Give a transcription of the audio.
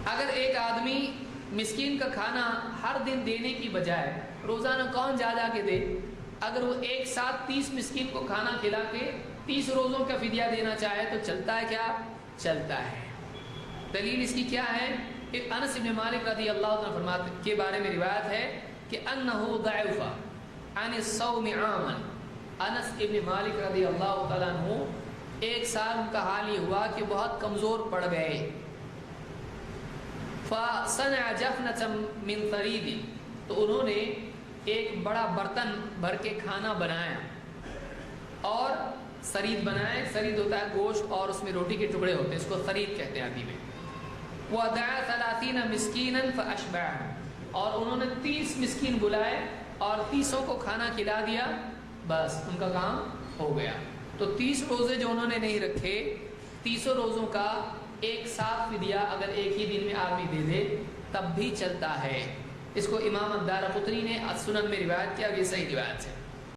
اگر ایک آدمی مسکین کا کھانا ہر دن دینے کی بجائے روزانہ کون جا کے دے، اگر وہ ایک ساتھ 30 مسکین کو کھانا کھلا کے 30 روزوں کا فدیہ دینا چاہے تو چلتا ہے کیا؟ چلتا ہے۔ دلیل اس کی کیا ہے؟ کہ انس بن مالک رضی اللہ عنہ فرماتے کے بارے میں روایت ہے کہ انہو ضعف عن الصوم عاما، انس بن مالک رضی اللہ تعالیٰ عنہ ایک سال ان کا حال یہ ہوا کہ بہت کمزور پڑ گئے۔ فصنع جفنة من ثرید، تو انہوں نے ایک بڑا برتن بھر کے کھانا بنایا اور سرید بنائے۔ سرید ہوتا ہے گوشت اور اس میں روٹی کے ٹکڑے ہوتے ہیں، اس کو سرید کہتے ہیں عربی میں۔ وَدَعَا 30 مِسْكِينًا فَأَشْبَعَهُمْ، اور انہوں نے 30 مسکین بلائے اور 30 کو کھانا کھلا دیا، بس ان کا کام ہو گیا۔ تو 30 روزے جو انہوں نے نہیں رکھے، 30 روزوں کا ایک ساتھ فدیہ اگر ایک ہی دن میں آدمی دے دے تب بھی چلتا ہے۔ اس کو امام الدارقطنی نے السنن میں روایت کیا، یہ صحیح روایت ہے۔